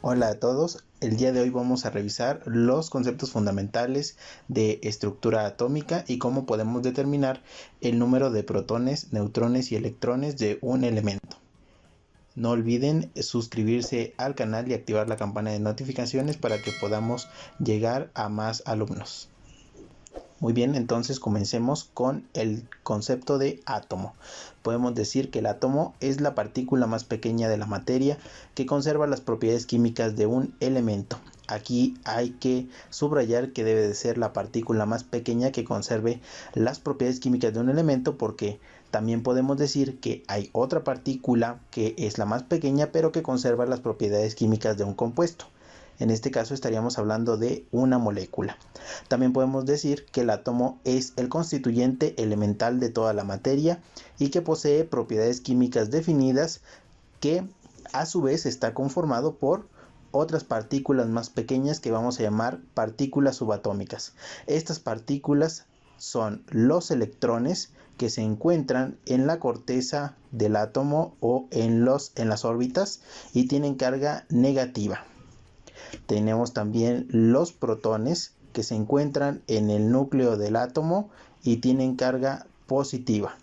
Hola a todos, el día de hoy vamos a revisar los conceptos fundamentales de estructura atómica y cómo podemos determinar el número de protones, neutrones y electrones de un elemento. No olviden suscribirse al canal y activar la campana de notificaciones para que podamos llegar a más alumnos. Muy bien, entonces comencemos con el concepto de átomo. Podemos decir que el átomo es la partícula más pequeña de la materia que conserva las propiedades químicas de un elemento. Aquí hay que subrayar que debe de ser la partícula más pequeña que conserve las propiedades químicas de un elemento, porque también podemos decir que hay otra partícula que es la más pequeña pero que conserva las propiedades químicas de un compuesto. En este caso estaríamos hablando de una molécula. También podemos decir que el átomo es el constituyente elemental de toda la materia y que posee propiedades químicas definidas, que a su vez está conformado por otras partículas más pequeñas que vamos a llamar partículas subatómicas. Estas partículas son los electrones, que se encuentran en la corteza del átomo o en las órbitas y tienen carga negativa. Tenemos también los protones, que se encuentran en el núcleo del átomo y tienen carga positiva,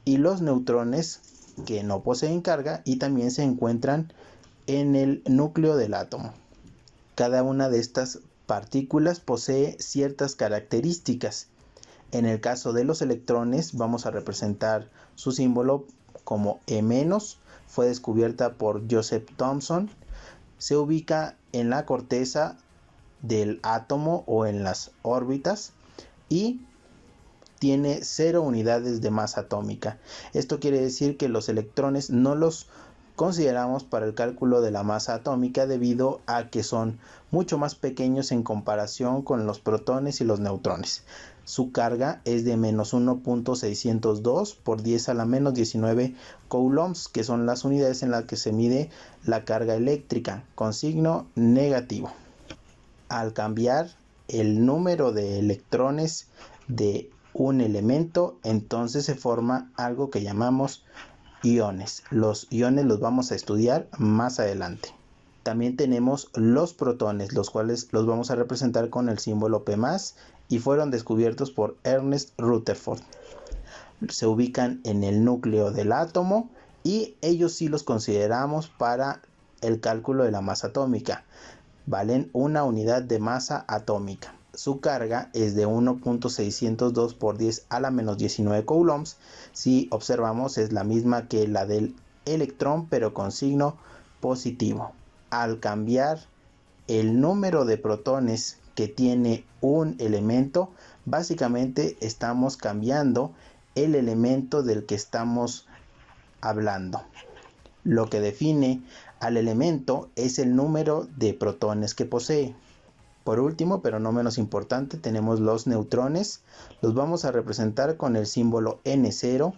y los neutrones, que no poseen carga y también se encuentran en el núcleo del átomo. Cada una de estas partículas posee ciertas características. En el caso de los electrones vamos a representar su símbolo como E-, fue descubierta por Joseph Thomson. Se ubica en la corteza del átomo o en las órbitas y tiene 0 unidades de masa atómica. Esto quiere decir que los electrones no los consideramos para el cálculo de la masa atómica, debido a que son mucho más pequeños en comparación con los protones y los neutrones. Su carga es de menos 1.602 por 10 a la menos 19 coulombs, que son las unidades en las que se mide la carga eléctrica, con signo negativo. Al cambiar el número de electrones de un elemento, entonces se forma algo que llamamos iones. Los iones los vamos a estudiar más adelante. También tenemos los protones, los cuales los vamos a representar con el símbolo P+, y fueron descubiertos por Ernest Rutherford. Se ubican en el núcleo del átomo y ellos sí los consideramos para el cálculo de la masa atómica. Valen una unidad de masa atómica. Su carga es de 1.602 por 10 a la menos 19 coulombs. Si observamos, es la misma que la del electrón, pero con signo positivo. Al cambiar el número de protones que tiene un elemento, básicamente estamos cambiando el elemento del que estamos hablando. Lo que define al elemento es el número de protones que posee. Por último, pero no menos importante, tenemos los neutrones. Los vamos a representar con el símbolo N0.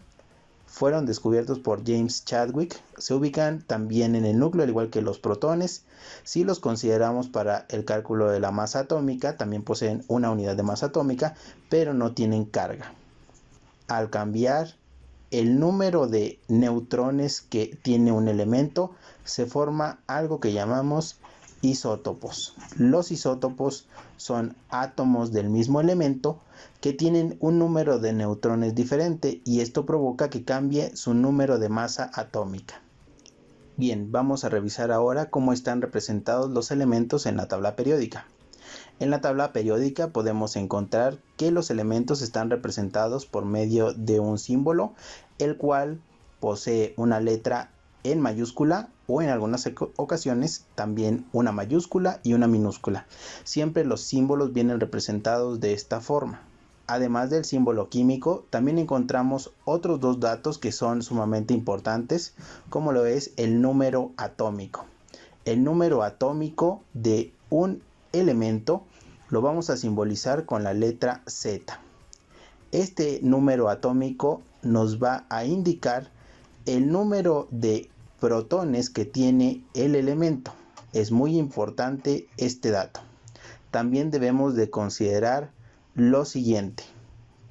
Fueron descubiertos por James Chadwick. Se ubican también en el núcleo, al igual que los protones. Si los consideramos para el cálculo de la masa atómica, también poseen una unidad de masa atómica, pero no tienen carga. Al cambiar el número de neutrones que tiene un elemento, se forma algo que llamamos isótopos. Los isótopos son átomos del mismo elemento que tienen un número de neutrones diferente, y esto provoca que cambie su número de masa atómica. Bien, vamos a revisar ahora cómo están representados los elementos en la tabla periódica. En la tabla periódica podemos encontrar que los elementos están representados por medio de un símbolo, el cual posee una letra en mayúscula, o en algunas ocasiones también una mayúscula y una minúscula. Siempre los símbolos vienen representados de esta forma. Además del símbolo químico, también encontramos otros dos datos que son sumamente importantes, como lo es el número atómico. El número atómico de un elemento lo vamos a simbolizar con la letra Z. Este número atómico nos va a indicar el número de protones que tiene el elemento. Es muy importante este dato. También debemos de considerar lo siguiente: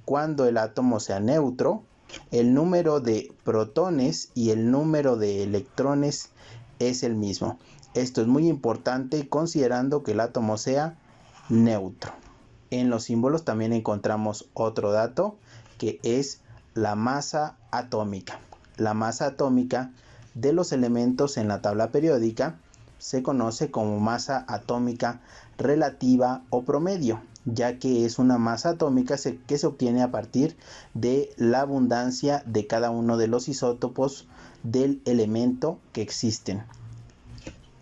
cuando el átomo sea neutro, el número de protones y el número de electrones es el mismo. Esto es muy importante considerando que el átomo sea neutro. En los símbolos también encontramos otro dato que es la masa atómica. La masa atómica de los elementos en la tabla periódica se conoce como masa atómica relativa o promedio, ya que es una masa atómica que se obtiene a partir de la abundancia de cada uno de los isótopos del elemento que existen.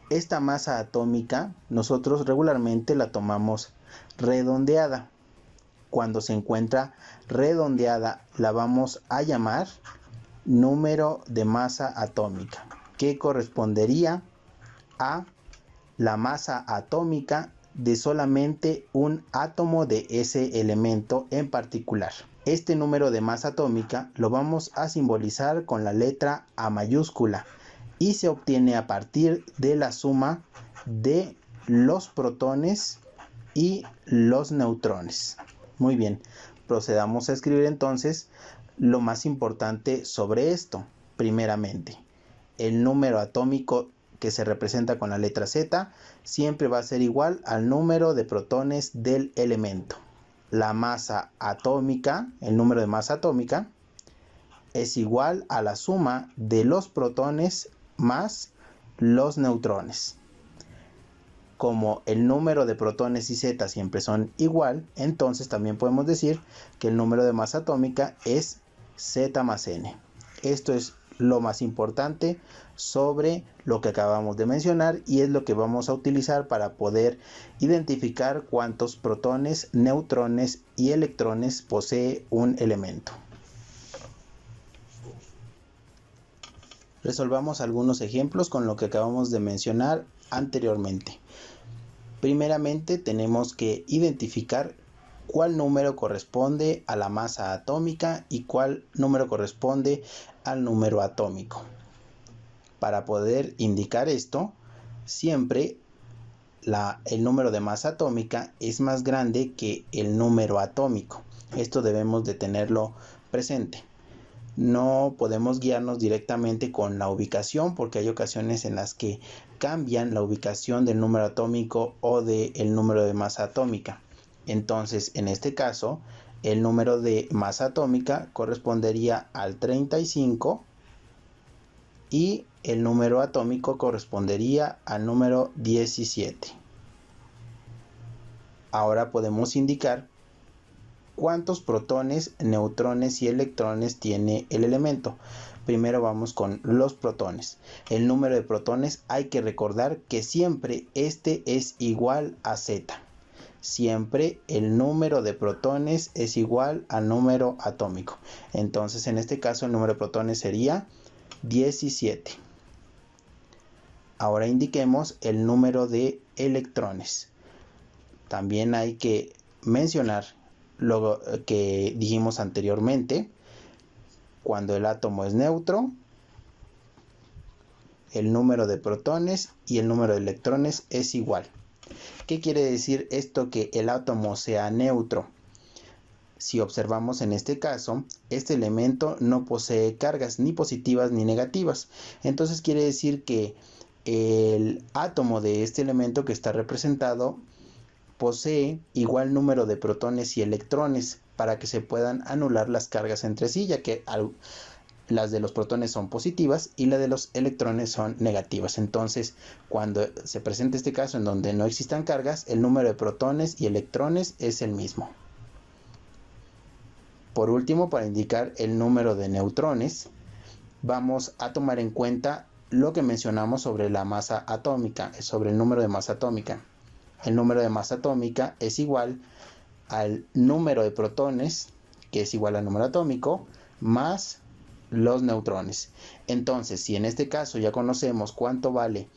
Esta masa atómica nosotros regularmente la tomamos redondeada. Cuando se encuentra redondeada la vamos a llamar número de masa atómica, que correspondería a la masa atómica de solamente un átomo de ese elemento en particular. Este número de masa atómica lo vamos a simbolizar con la letra A mayúscula y se obtiene a partir de la suma de los protones y los neutrones. Muy bien, procedamos a escribir entonces lo más importante sobre esto. Primeramente, el número atómico que se representa con la letra Z siempre va a ser igual al número de protones del elemento. La masa atómica, el número de masa atómica, es igual a la suma de los protones más los neutrones. Como el número de protones y Z siempre son igual, entonces también podemos decir que el número de masa atómica es Z más N. Esto es lo más importante sobre lo que acabamos de mencionar y es lo que vamos a utilizar para poder identificar cuántos protones, neutrones y electrones posee un elemento. Resolvamos algunos ejemplos con lo que acabamos de mencionar anteriormente. Primeramente tenemos que identificar cuál número corresponde a la masa atómica y cuál número corresponde al número atómico. Para poder indicar esto, siempre el número de masa atómica es más grande que el número atómico. Esto debemos de tenerlo presente. No podemos guiarnos directamente con la ubicación porque hay ocasiones en las que cambian la ubicación del número atómico o del número de masa atómica. Entonces, en este caso, el número de masa atómica correspondería al 35 y el número atómico correspondería al número 17. Ahora podemos indicar cuántos protones, neutrones y electrones tiene el elemento. Primero vamos con los protones. El número de protones hay que recordar que siempre este es igual a Z. Siempre el número de protones es igual al número atómico. Entonces en este caso el número de protones sería 17. Ahora indiquemos el número de electrones. También hay que mencionar lo que dijimos anteriormente. Cuando el átomo es neutro, el número de protones y el número de electrones es igual. ¿Qué quiere decir esto que el átomo sea neutro? Si observamos en este caso, este elemento no posee cargas ni positivas ni negativas. Entonces quiere decir que el átomo de este elemento que está representado posee igual número de protones y electrones para que se puedan anular las cargas entre sí, ya que las de los protones son positivas y las de los electrones son negativas. Entonces, cuando se presenta este caso en donde no existan cargas, el número de protones y electrones es el mismo. Por último, para indicar el número de neutrones, vamos a tomar en cuenta lo que mencionamos sobre la masa atómica, sobre el número de masa atómica. El número de masa atómica es igual al número de protones, que es igual al número atómico, más los neutrones. Entonces, si en este caso ya conocemos cuánto vale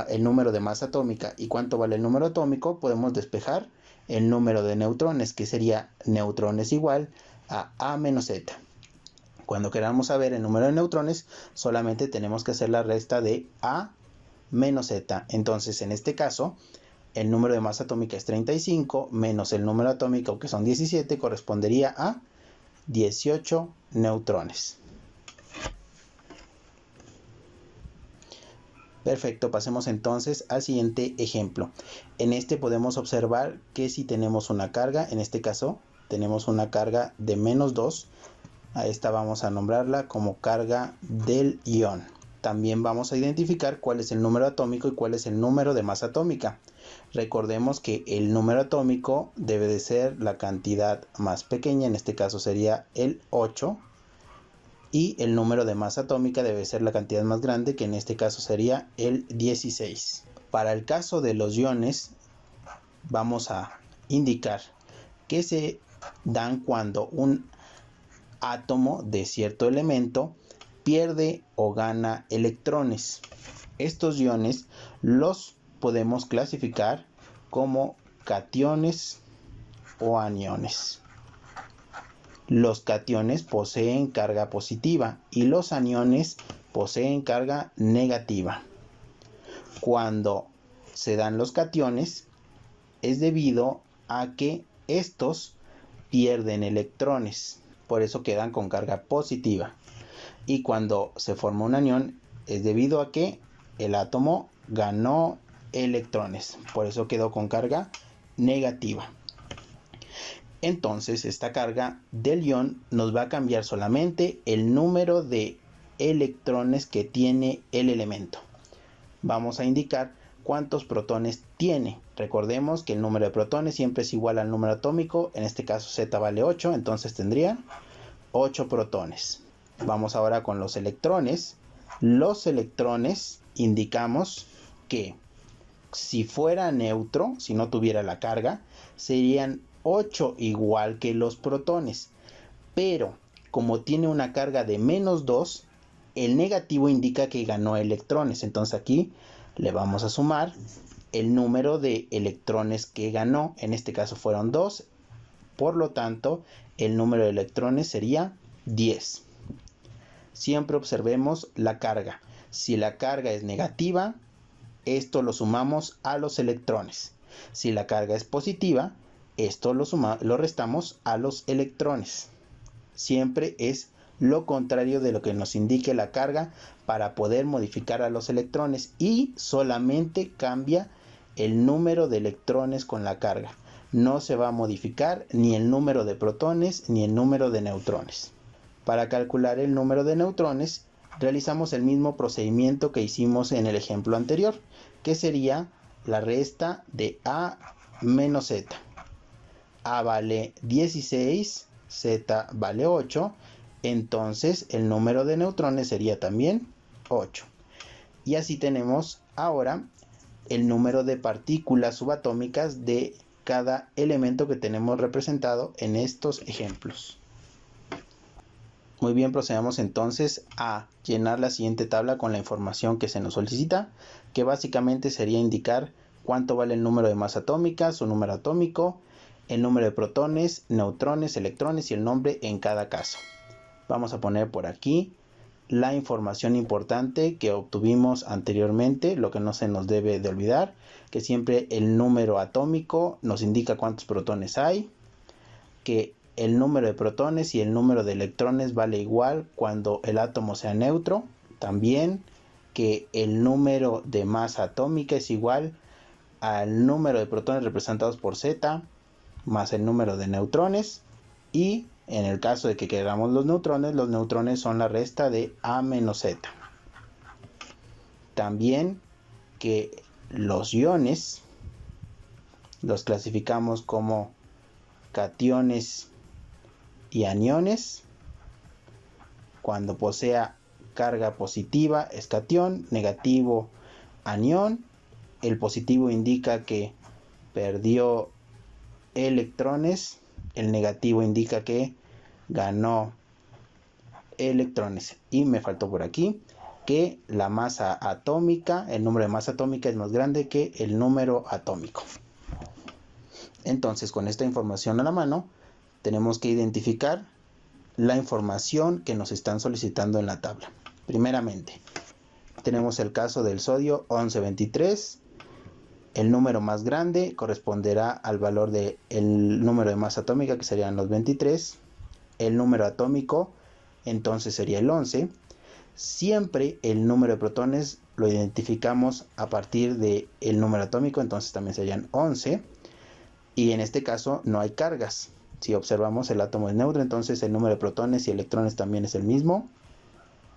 el número de masa atómica y cuánto vale el número atómico, podemos despejar el número de neutrones, que sería neutrones igual a A menos Z. Cuando queramos saber el número de neutrones, solamente tenemos que hacer la resta de A menos Z. Entonces, en este caso, el número de masa atómica es 35 menos el número atómico, que son 17, correspondería a 18 neutrones. Perfecto, pasemos entonces al siguiente ejemplo. En este podemos observar que si tenemos una carga, en este caso tenemos una carga de -2, a esta vamos a nombrarla como carga del ion. También vamos a identificar cuál es el número atómico y cuál es el número de masa atómica. Recordemos que el número atómico debe de ser la cantidad más pequeña, en este caso sería el 8, y el número de masa atómica debe ser la cantidad más grande, que en este caso sería el 16. Para el caso de los iones, vamos a indicar que se dan cuando un átomo de cierto elemento pierde o gana electrones. Estos iones los podemos clasificar como cationes o aniones. Los cationes poseen carga positiva y los aniones poseen carga negativa. Cuando se dan los cationes es debido a que estos pierden electrones, por eso quedan con carga positiva. Y cuando se forma un anión es debido a que el átomo ganó electrones, por eso quedó con carga negativa. Entonces esta carga del ion nos va a cambiar solamente el número de electrones que tiene el elemento. Vamos a indicar cuántos protones tiene. Recordemos que el número de protones siempre es igual al número atómico, en este caso Z vale 8, entonces tendría 8 protones. Vamos ahora con los electrones. Los electrones indicamos que si fuera neutro, si no tuviera la carga, serían 8 igual que los protones, pero como tiene una carga de -2, el negativo indica que ganó electrones, entonces aquí le vamos a sumar el número de electrones que ganó, en este caso fueron 2, por lo tanto el número de electrones sería 10. Siempre observemos la carga. Si la carga es negativa, esto lo sumamos a los electrones. Si la carga es positiva, esto lo restamos a los electrones. Siempre es lo contrario de lo que nos indique la carga para poder modificar a los electrones, y solamente cambia el número de electrones con la carga. No se va a modificar ni el número de protones ni el número de neutrones. Para calcular el número de neutrones, realizamos el mismo procedimiento que hicimos en el ejemplo anterior, que sería la resta de A menos Z. A vale 16, Z vale 8, entonces el número de neutrones sería también 8. Y así tenemos ahora el número de partículas subatómicas de cada elemento que tenemos representado en estos ejemplos. Muy bien, procedamos entonces a llenar la siguiente tabla con la información que se nos solicita, que básicamente sería indicar cuánto vale el número de masa atómica, su número atómico, el número de protones, neutrones, electrones y el nombre en cada caso. Vamos a poner por aquí la información importante que obtuvimos anteriormente, lo que no se nos debe de olvidar, que siempre el número atómico nos indica cuántos protones hay, que el número de protones y el número de electrones vale igual cuando el átomo sea neutro, también que el número de masa atómica es igual al número de protones representados por Z más el número de neutrones, y en el caso de que queramos los neutrones son la resta de A menos Z. También que los iones los clasificamos como cationes y aniones. Cuando posea carga positiva es catión, negativo anión. El positivo indica que perdió electrones, el negativo indica que ganó electrones. Y me faltó por aquí que la masa atómica, el número de masa atómica es más grande que el número atómico. Entonces, con esta información a la mano, tenemos que identificar la información que nos están solicitando en la tabla. Primeramente, tenemos el caso del sodio 1123. El número más grande corresponderá al valor del número de masa atómica, que serían los 23. El número atómico entonces sería el 11. Siempre el número de protones lo identificamos a partir del número atómico, entonces también serían 11. Y en este caso no hay cargas. Si observamos, el átomo es neutro, entonces el número de protones y electrones también es el mismo.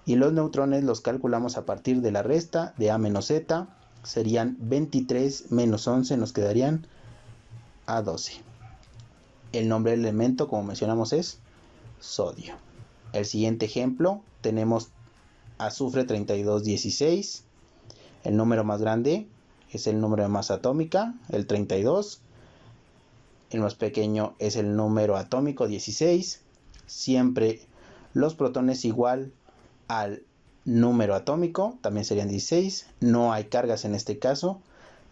Y los neutrones los calculamos a partir de la resta de A menos Z. Serían 23 menos 11, nos quedarían A12. El nombre del elemento, como mencionamos, es sodio. El siguiente ejemplo, tenemos azufre 3216. El número más grande es el número de masa atómica, el 32. El más pequeño es el número atómico, 16. Siempre los protones igual al número atómico, también serían 16. No hay cargas en este caso.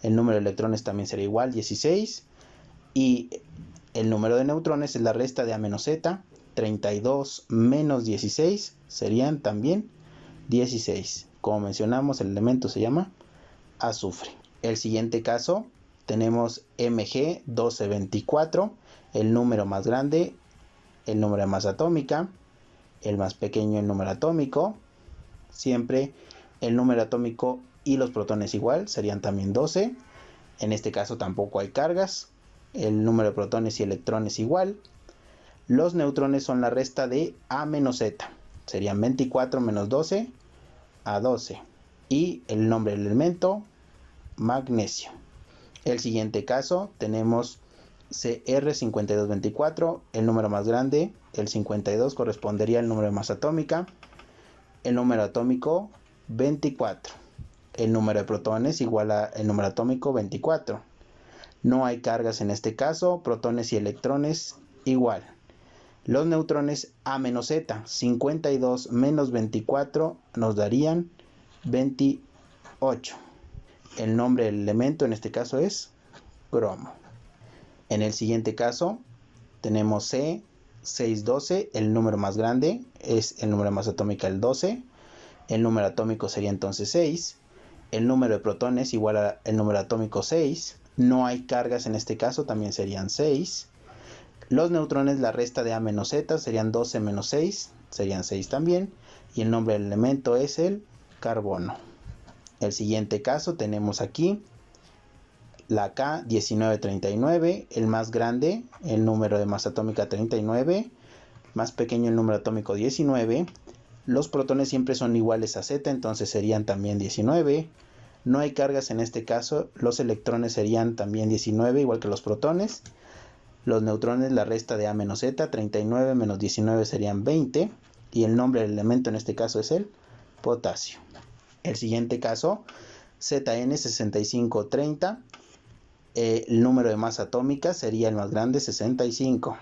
El número de electrones también sería igual, 16. Y el número de neutrones es la resta de A menos Z. 32 menos 16 serían también 16. Como mencionamos, el elemento se llama azufre. El siguiente caso, tenemos Mg1224, el número más grande, el número de masa atómica, el más pequeño, el número atómico. Siempre el número atómico y los protones igual, serían también 12. En este caso tampoco hay cargas. El número de protones y electrones igual. Los neutrones son la resta de A menos Z. Serían 24 menos 12, A12. Y el nombre del elemento, magnesio. El siguiente caso, tenemos Cr5224. El número más grande, el 52, correspondería al número de masa atómica. El número atómico, 24. El número de protones igual al número atómico, 24. No hay cargas en este caso. Protones y electrones igual. Los neutrones A menos Z, 52 menos 24 nos darían 28. El nombre del elemento en este caso es cromo. En el siguiente caso tenemos C612, el número más grande es el número de masa atómica, el 12. El número atómico sería entonces 6. El número de protones igual al número atómico, 6. No hay cargas en este caso, también serían 6. Los neutrones, la resta de A menos Z, serían 12 menos 6, serían 6 también. Y el nombre del elemento es el carbono. El siguiente caso tenemos aquí la K1939, el más grande, el número de masa atómica 39, más pequeño el número atómico 19. Los protones siempre son iguales a Z, entonces serían también 19. No hay cargas en este caso, los electrones serían también 19, igual que los protones. Los neutrones, la resta de A menos Z, 39 menos 19 serían 20. Y el nombre del elemento en este caso es el potasio. El siguiente caso, ZN6530. El número de masa atómica sería el más grande, 65.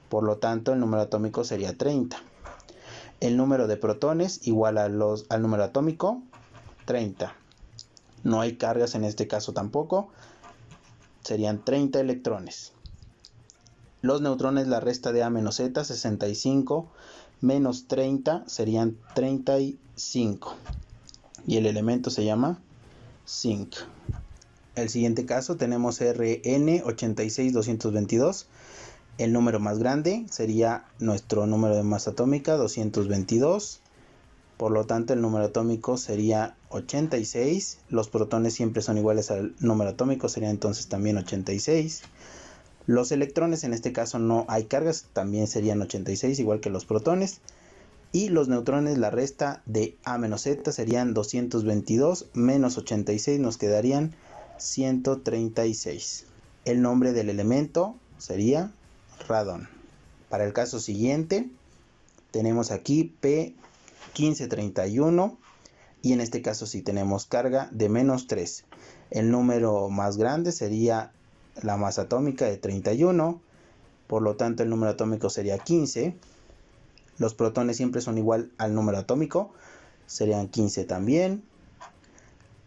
Por lo tanto, el número atómico sería 30. El número de protones igual al número atómico, 30. No hay cargas en este caso tampoco. Serían 30 electrones. Los neutrones, la resta de A menos Z, 65 menos 30 serían 35. Y el elemento se llama zinc. El siguiente caso tenemos Rn86222. El número más grande sería nuestro número de masa atómica, 222. Por lo tanto, el número atómico sería 86. Los protones siempre son iguales al número atómico, sería entonces también 86. Los electrones, en este caso no hay cargas, también serían 86, igual que los protones. Y los neutrones, la resta de A menos Z serían 222 menos 86, nos quedarían 136. El nombre del elemento sería radón. Para el caso siguiente, tenemos aquí P1531 y en este caso sí tenemos carga de menos 3. El número más grande sería la masa atómica de 31, por lo tanto el número atómico sería 15. Los protones siempre son igual al número atómico, serían 15 también.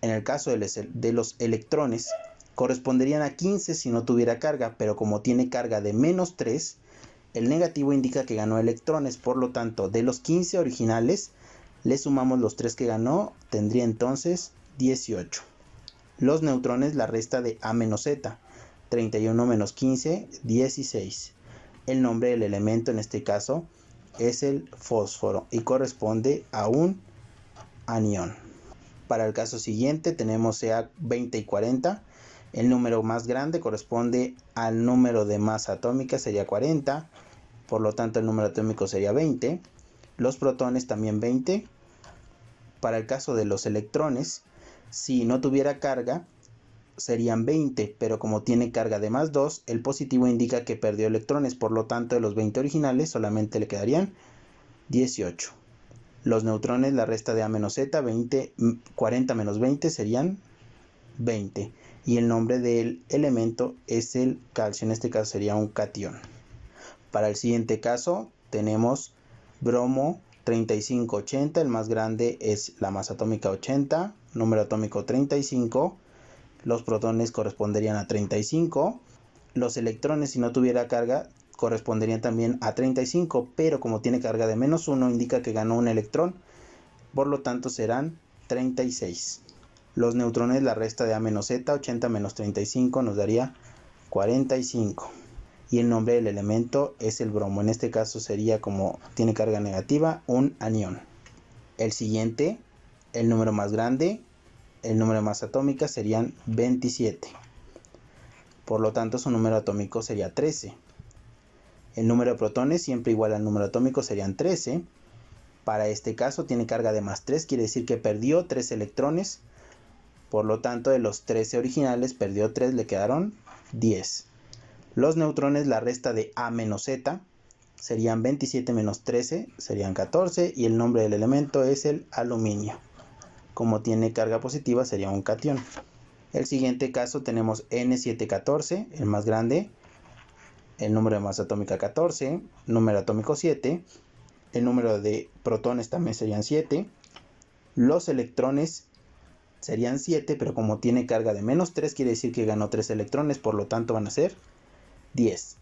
En el caso de los electrones, corresponderían a 15 si no tuviera carga, pero como tiene carga de menos 3, el negativo indica que ganó electrones, por lo tanto de los 15 originales le sumamos los 3 que ganó, tendría entonces 18. Los neutrones, la resta de A menos Z, 31 menos 15, 16. El nombre del elemento en este caso es el fósforo y corresponde a un anión. Para el caso siguiente tenemos Ca 20 y 40. El número más grande corresponde al número de masa atómica, sería 40. Por lo tanto el número atómico sería 20. Los protones también 20. Para el caso de los electrones, si no tuviera carga, serían 20, pero como tiene carga de más 2, el positivo indica que perdió electrones, por lo tanto de los 20 originales solamente le quedarían 18. Los neutrones, la resta de A menos Z, 40 menos 20 serían 20. Y el nombre del elemento es el calcio, en este caso sería un catión. Para el siguiente caso tenemos bromo 3580, el más grande es la masa atómica 80, número atómico 35. Los protones corresponderían a 35. Los electrones, si no tuviera carga, corresponderían también a 35, pero como tiene carga de menos 1, indica que ganó un electrón, por lo tanto serán 36. Los neutrones, la resta de A menos Z, 80 menos 35 nos daría 45. Y el nombre del elemento es el bromo, en este caso sería, como tiene carga negativa, un anión. El siguiente, el número más grande, el número de masa atómica serían 27. Por lo tanto su número atómico sería 13. El número de protones siempre igual al número atómico serían 13. Para este caso tiene carga de más 3, quiere decir que perdió 3 electrones. Por lo tanto de los 13 originales perdió 3, le quedaron 10. Los neutrones, la resta de A menos Z, serían 27 menos 13, serían 14. Y el nombre del elemento es el aluminio. Como tiene carga positiva sería un catión. El siguiente caso tenemos N714, el más grande, el número de masa atómica 14, número atómico 7, el número de protones también serían 7, los electrones serían 7, pero como tiene carga de menos 3, quiere decir que ganó 3 electrones, por lo tanto van a ser 10.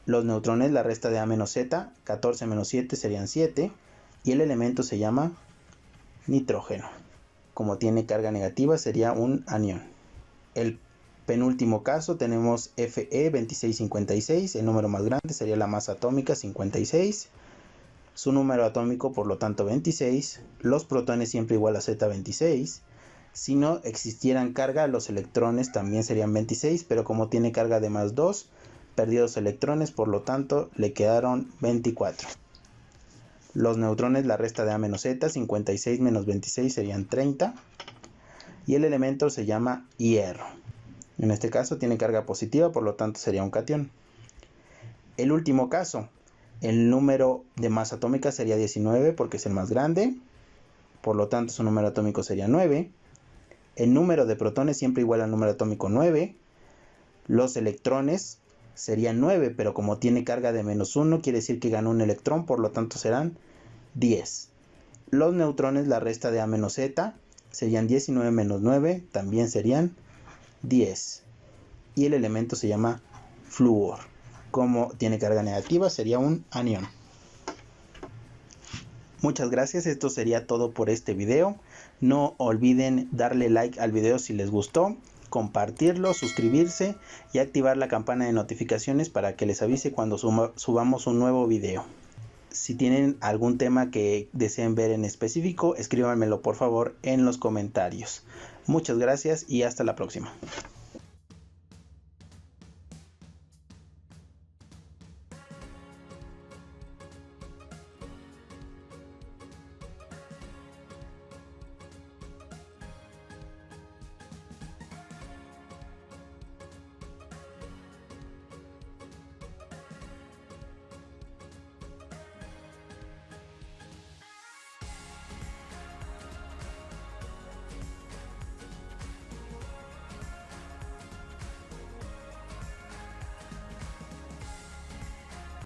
Los neutrones, la resta de A menos Z, 14 menos 7 serían 7, y el elemento se llama nitrógeno. Como tiene carga negativa sería un anión. El penúltimo caso tenemos Fe2656, el número más grande sería la masa atómica 56, su número atómico por lo tanto 26, los protones siempre igual a Z26, si no existieran carga los electrones también serían 26, pero como tiene carga de más 2, perdió 2 electrones, por lo tanto le quedaron 24. Los neutrones, la resta de A menos Z, 56 menos 26 serían 30. Y el elemento se llama hierro. En este caso tiene carga positiva, por lo tanto sería un catión. El último caso, el número de masa atómica sería 19 porque es el más grande. Por lo tanto su número atómico sería 9. El número de protones siempre igual al número atómico 9. Los electrones serían 9, pero como tiene carga de menos 1, quiere decir que ganó un electrón, por lo tanto serán 10. Los neutrones, la resta de A menos Z, serían 19 menos 9, también serían 10. Y el elemento se llama flúor. Como tiene carga negativa, sería un anión. Muchas gracias, esto sería todo por este video. No olviden darle like al video si les gustó, compartirlo, suscribirse y activar la campana de notificaciones para que les avise cuando subamos un nuevo video. Si tienen algún tema que deseen ver en específico, escríbanmelo por favor en los comentarios. Muchas gracias y hasta la próxima.